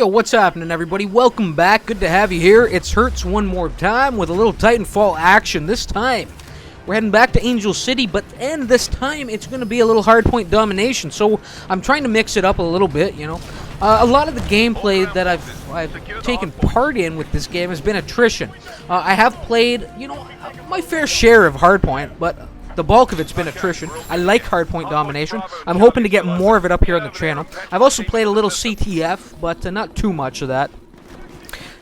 Yo, what's happening, everybody? Welcome back. Good to have you here. It's Hertz one more time with a little Titanfall action. This time, we're heading back to Angel City, but then this time it's going to be a little hardpoint domination. So I'm trying to mix it up a little bit, you know. A lot of the gameplay that I've taken part in with this game has been attrition. I have played, you know, my fair share of hardpoint, but the bulk of it's been attrition. I like hardpoint domination. I'm hoping to get more of it up here on the channel. I've also played a little CTF, but not too much of that.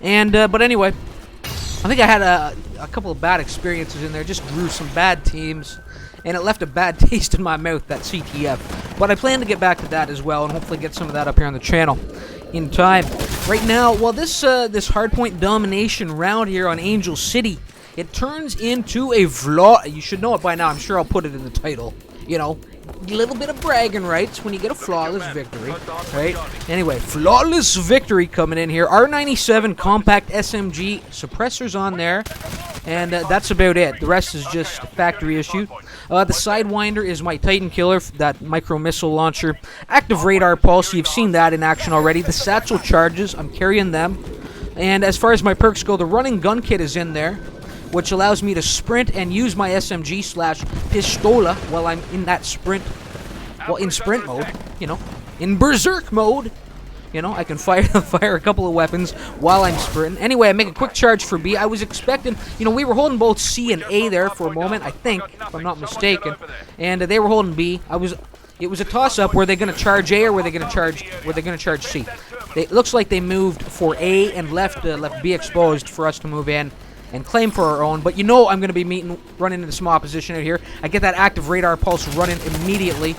And but anyway, I think I had a couple of bad experiences in there. Just drew some bad teams, and it left a bad taste in my mouth, that CTF. But I plan to get back to that as well, and hopefully get some of that up here on the channel in time. Right now, well, this hardpoint domination round here on Angel City, it turns into a vlog. You should know it by now. I'm sure I'll put it in the title. You know, a little bit of bragging rights when you get a flawless victory, right? Anyway, flawless victory coming in here. R97 compact SMG suppressors on there, and that's about it. The rest is just factory issue. The Sidewinder is my Titan killer, that micro missile launcher. Active radar pulse, you've seen that in action already. The satchel charges, I'm carrying them. And as far as my perks go, the running gun kit is in there, which allows me to sprint and use my SMG/pistola while I'm in that sprint. Well, in sprint mode, you know, in berserk mode. You know, I can fire a couple of weapons while I'm sprinting. Anyway, I make a quick charge for B. I was expecting, you know, we were holding both C and A there for a moment, I think, if I'm not mistaken, and they were holding B. It was a toss-up. Were they going to charge A or were they going to charge C? It looks like they moved for A and left B exposed for us to move in and claim for our own. But you know I'm going to be running into some opposition out here. I get that active radar pulse running immediately.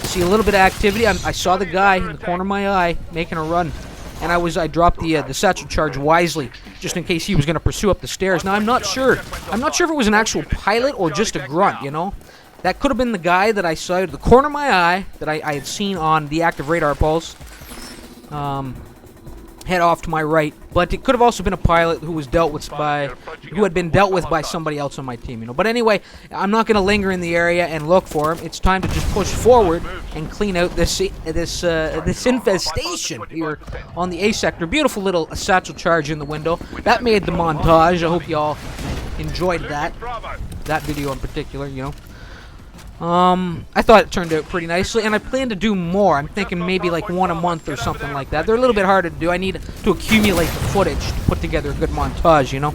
See a little bit of activity. I saw the guy in the corner of my eye making a run, and I dropped the satchel charge wisely, just in case he was going to pursue up the stairs. Now I'm not sure. I'm not sure if it was an actual pilot or just a grunt. You know, that could have been the guy that I saw at the corner of my eye that I had seen on the active radar pulse. Head off to my right, but it could have also been a pilot who had been dealt with by somebody else on my team, you know. But anyway, I'm not going to linger in the area and look for him. It's time to just push forward and clean out this infestation here on the A sector. Beautiful little satchel charge in the window. That made the montage. I hope y'all enjoyed that video in particular, you know. I thought it turned out pretty nicely, and I plan to do more. I'm thinking maybe like one a month or something like that. They're a little bit harder to do. I need to accumulate the footage to put together a good montage, you know.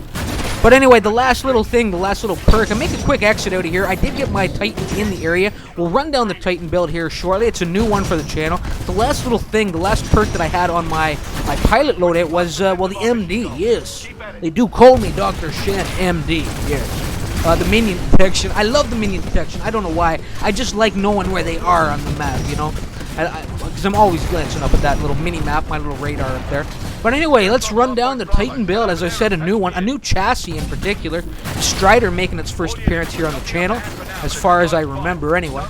But anyway, the last little perk, I make a quick exit out of here. I did get my Titan in the area. We'll run down the Titan build here shortly. It's a new one for the channel. The last little thing, the last perk that I had on my pilot loadout was, well, the MD, yes. They do call me Dr. Shen MD, yes. The minion detection. I love the minion detection. I don't know why. I just like knowing where they are on the map, you know? Because I'm always glancing up at that little mini-map, my little radar up there. But anyway, let's run down the Titan build. As I said, a new one. A new chassis in particular. Strider making its first appearance here on the channel, as far as I remember anyway.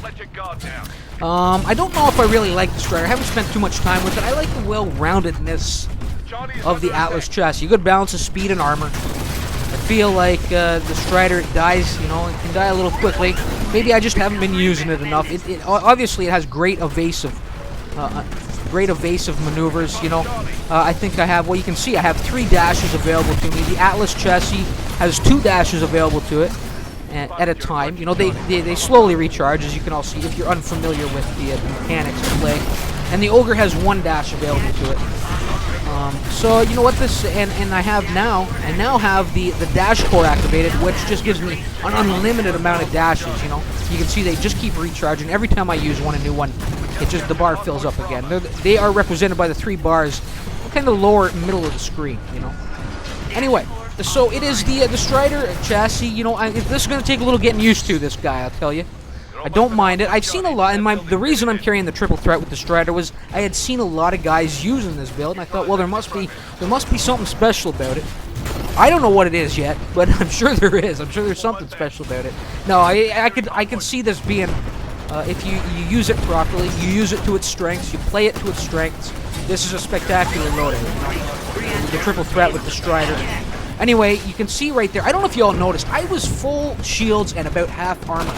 I don't know if I really like the Strider. I haven't spent too much time with it. I like the well-roundedness of the Atlas chassis. Good balance of speed and armor. I feel like the Strider dies, you know, it can die a little quickly. Maybe I just haven't been using it enough. Obviously, it has great evasive maneuvers, you know. I think I have, well, you can see I have 3 dashes available to me. The Atlas chassis has 2 dashes available to it at a time. You know, they slowly recharge, as you can all see, if you're unfamiliar with the mechanics of play. And the Ogre has 1 dash available to it. So you know what and I now have the dash core activated, which just gives me an unlimited amount of dashes. You know, you can see they just keep recharging every time I use a new one. The bar fills up again. They are represented by the 3 bars, kind of lower middle of the screen. You know. Anyway, so it is the Strider chassis. You know, this is going to take a little getting used to. This guy, I'll tell you. I don't mind it. I've seen a lot, and the reason I'm carrying the triple threat with the Strider was I had seen a lot of guys using this build, and I thought, well, there must be something special about it. I don't know what it is yet, but I'm sure there is. I'm sure there's something special about it. No, I could see this being, if you use it properly, you use it to its strengths, you play it to its strengths. This is a spectacular loadout. The triple threat with the Strider. Anyway, you can see right there. I don't know if you all noticed. I was full shields and about half armor.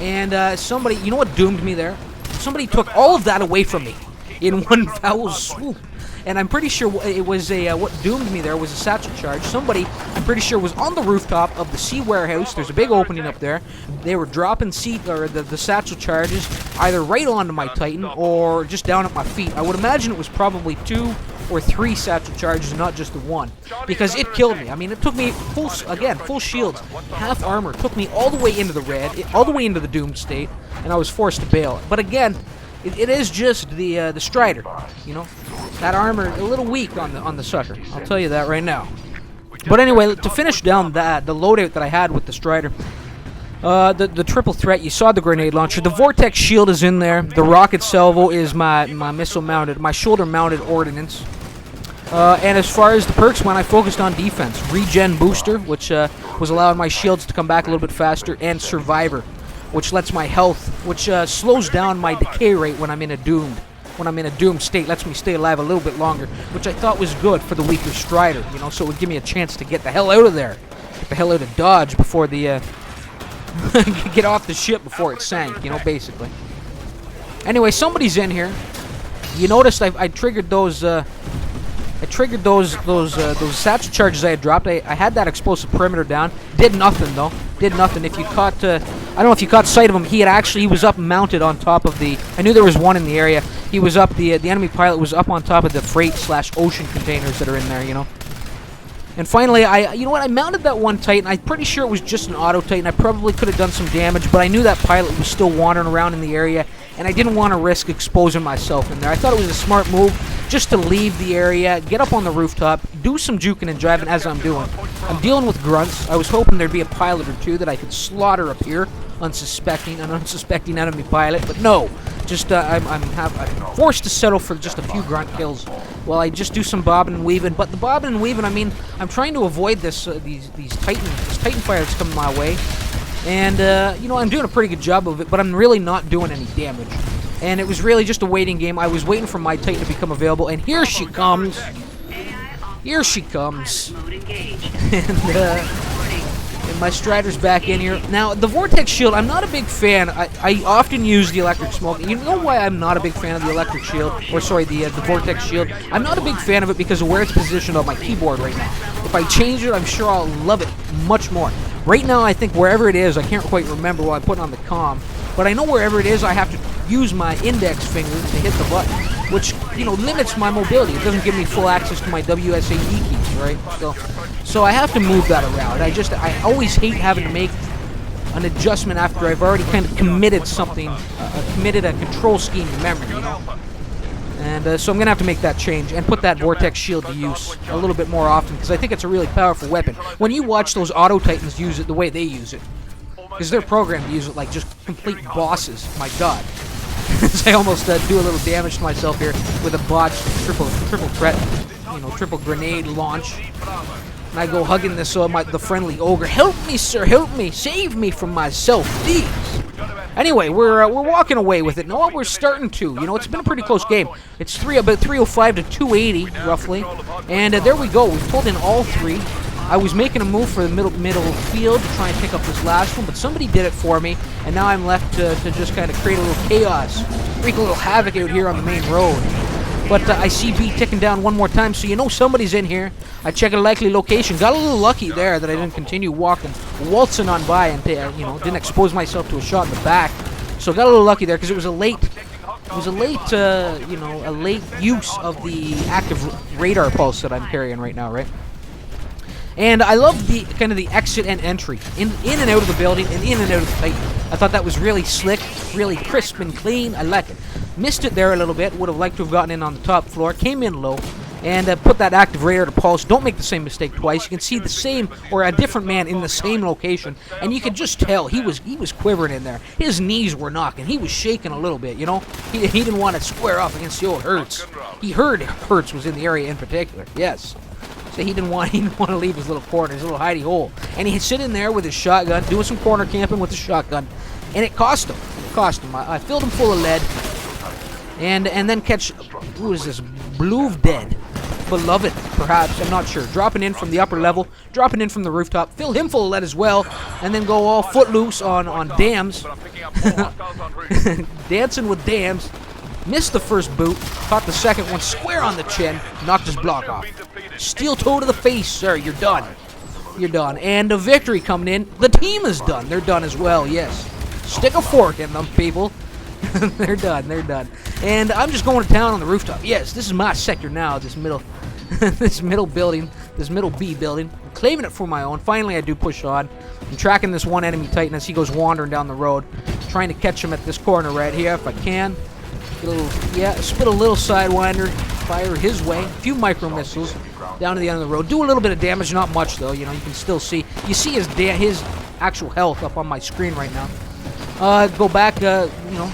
And somebody, you know what doomed me there? Somebody took all of that away from me in one foul swoop. And I'm pretty sure it was what doomed me there was a satchel charge. Somebody, I'm pretty sure, was on the rooftop of the sea warehouse. There's a big opening up there. They were dropping the satchel charges either right onto my Titan or just down at my feet. I would imagine it was probably 2 or 3 satchel charges, not just the one, because it killed me. I mean, it took me full shields, half armor, took me all the way into the red, all the way into the doomed state, and I was forced to bail. But again, it is just the Strider, you know, that armor a little weak on the sucker. I'll tell you that right now. But anyway, to finish down the loadout that I had with the Strider. The triple threat, you saw the grenade launcher. The Vortex shield is in there. The rocket salvo is my missile mounted, my shoulder mounted ordnance. And as far as the perks went, I focused on defense. Regen booster, which was allowing my shields to come back a little bit faster, and survivor, which lets my health, which slows down my decay rate when I'm in a doomed state, lets me stay alive a little bit longer, which I thought was good for the weaker Strider, you know, so it would give me a chance to get the hell out of there, get the hell out of Dodge before the get off the ship before it sank, you know, basically. Anyway, somebody's in here. You noticed I triggered those satchel charges I had dropped. I had that explosive perimeter down. Did nothing though. Did nothing. If you caught, I don't know if you caught sight of him. He was up mounted on top of the. I knew there was one in the area. He was up. The enemy pilot was up on top of the freight/ocean containers that are in there. You know. And finally, you know what? I mounted that one Titan. I'm pretty sure it was just an auto Titan. I probably could have done some damage, but I knew that pilot was still wandering around in the area, and I didn't want to risk exposing myself in there. I thought it was a smart move just to leave the area, get up on the rooftop, do some juking and driving as I'm doing. I'm dealing with grunts. I was hoping there'd be a pilot or two that I could slaughter up here, an unsuspecting enemy pilot, but no. Just I'm forced to settle for just a few grunt kills while I just do some bobbing and weaving. But the bobbing and weaving, I mean, I'm trying to avoid this these Titan fire that's coming my way, and you know, I'm doing a pretty good job of it, but I'm really not doing any damage. And it was really just a waiting game. I was waiting for my Titan to become available, and here she comes. Here she comes. And my Strider's back in here. Now, the Vortex Shield, I'm not a big fan. I often use the Electric Smoke. You know why I'm not a big fan of the Electric Shield? Or, sorry, the Vortex Shield? I'm not a big fan of it because of where it's positioned on my keyboard right now. If I change it, I'm sure I'll love it much more. Right now, I think wherever it is, I can't quite remember while I'm putting on the comm, but I know wherever it is, I have to use my index finger to hit the button, which, you know, limits my mobility. It doesn't give me full access to my WSAD keys, right? So I have to move that around. I always hate having to make an adjustment after I've already kind of committed something, committed a control scheme to memory, you know? And so I'm going to have to make that change and put that Vortex Shield to use a little bit more often, because I think it's a really powerful weapon. When you watch those Auto Titans use it the way they use it, because they're programmed to use it like just complete bosses, my god. I almost do a little damage to myself here with a botched triple threat, you know, triple grenade launch. And I go hugging this the friendly ogre. Help me, sir, help me, save me from myself, please. Anyway, we're walking away with it. Now we're starting to. You know, it's been a pretty close game. It's about 305 to 280 roughly, and there we go. We've pulled in all three. I was making a move for the middle field to try and pick up this last one, but somebody did it for me, and now I'm left to just kind of create a little chaos, wreak a little havoc out here on the main road. But I see B ticking down one more time, so you know somebody's in here. I check a likely location. Got a little lucky there that I didn't continue waltzing on by, and you know, didn't expose myself to a shot in the back. So got a little lucky there because it was a late use of the active radar pulse that I'm carrying right now, right? And I love the kind of the exit and entry in and out of the building and in and out of the Titan. I thought that was really slick, really crisp and clean. I like it. Missed it there a little bit. Would have liked to have gotten in on the top floor. Came in low and put that active radar to pulse. Don't make the same mistake twice. You can see the same or a different man in the same location, and you could just tell he was quivering in there. His knees were knocking. He was shaking a little bit. You know, he didn't want to square off against the old Hertz. He heard Hertz was in the area in particular. Yes. So he didn't want to leave his little corner, his little hidey hole. And he'd sit in there with his shotgun, doing some corner camping with the shotgun. And it cost him. I filled him full of lead. And then catch, who is this? Beloved. Perhaps, I'm not sure. Dropping in from the upper level, dropping in from the rooftop, fill him full of lead as well, and then go all footloose on dams. Dancing with dams. Missed the first boot, caught the second one square on the chin, knocked his block off. Steel toe to the face, sir. You're done. You're done. And a victory coming in. The team is done. They're done as well, yes. Stick a fork in them, people. They're done. They're done. And I'm just going to town on the rooftop. Yes, this is my sector now, this middle this middle building, this middle B building. I'm claiming it for my own. Finally, I do push on. I'm tracking this one enemy Titan as he goes wandering down the road. Trying to catch him at this corner right here if I can. Get a little, yeah, spit a little Sidewinder. Fire his way. A few micro missiles down to the end of the road. Do a little bit of damage, not much though. You know, you can still see. You see his actual health up on my screen right now. Go back, you know,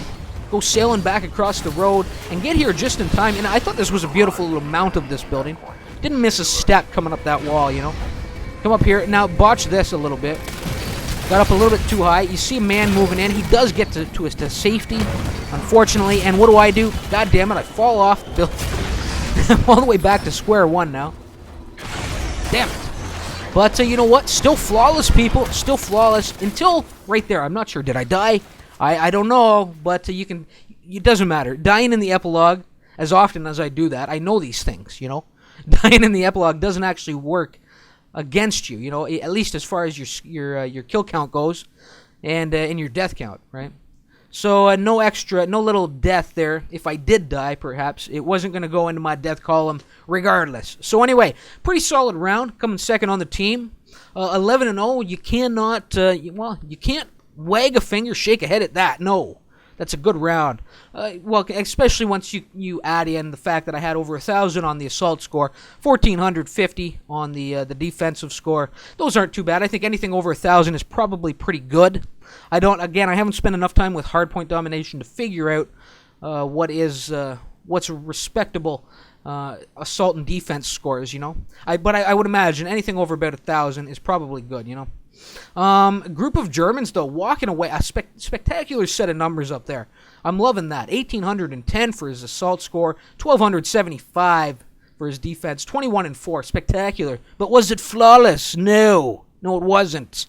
go sailing back across the road and get here just in time. And I thought this was a beautiful little mount of this building. Didn't miss a step coming up that wall, you know. Come up here. Now, botch this a little bit. Got up a little bit too high. You see a man moving in. He does get to safety, unfortunately. And what do? God damn it, I fall off the building. I'm all the way back to square one now. Damn it. But, you know what? Still flawless, people. Still flawless. Until right there. I'm not sure. Did I die? I don't know. But you can... It doesn't matter. Dying in the epilogue, as often as I do that, I know these things, you know? Dying in the epilogue doesn't actually work against you, you know, at least as far as your kill count goes, and in your death count, right? So no little death there. If I did die, perhaps it wasn't going to go into my death column, regardless. So anyway, pretty solid round, coming second on the team. 11-0. You cannot, well, you can't wag a finger, shake a head at that. No. That's a good round. Well, especially once you add in the fact that I had over 1,000 on the assault score, 1,450 on the defensive score. Those aren't too bad. I think anything over 1,000 is probably pretty good. I haven't spent enough time with hardpoint domination to figure out what's a respectable assault and defense scores. You know, but I would imagine anything over about 1,000 is probably good. You know. A group of Germans, though, walking away. A spectacular set of numbers up there. I'm loving that. 1,810 for his assault score. 1,275 for his defense. 21-4. Spectacular. But was it flawless? No. No, it wasn't.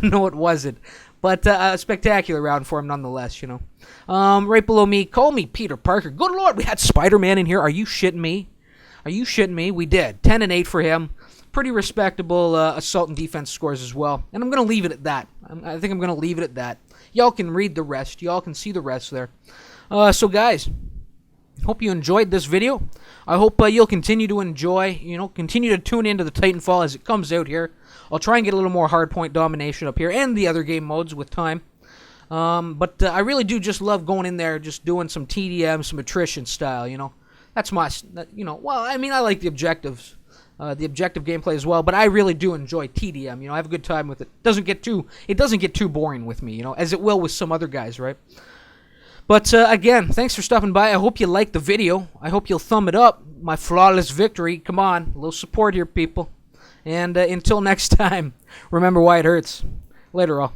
No, it wasn't. But a spectacular round for him nonetheless, you know. Right below me, call me Peter Parker. Good Lord, we had Spider-Man in here. Are you shitting me? Are you shitting me? We did. 10-8 for him. Pretty respectable assault and defense scores as well. And I'm going to leave it at that. I think I'm going to leave it at that. Y'all can read the rest. Y'all can see the rest there. So, guys, hope you enjoyed this video. I hope you'll continue to enjoy, continue to tune into the Titanfall as it comes out here. I'll try and get a little more hardpoint domination up here and the other game modes with time. But I really do just love going in there, just doing some TDM, some attrition style, That's my, well, I mean, I like the objective gameplay as well, but I really do enjoy TDM. I have a good time with it. It doesn't get too boring with me, as it will with some other guys, right? But again, thanks for stopping by. I hope you liked the video. I hope you'll thumb it up. My flawless victory. Come on, a little support here, people. And until next time, remember why it hurts. Later, all.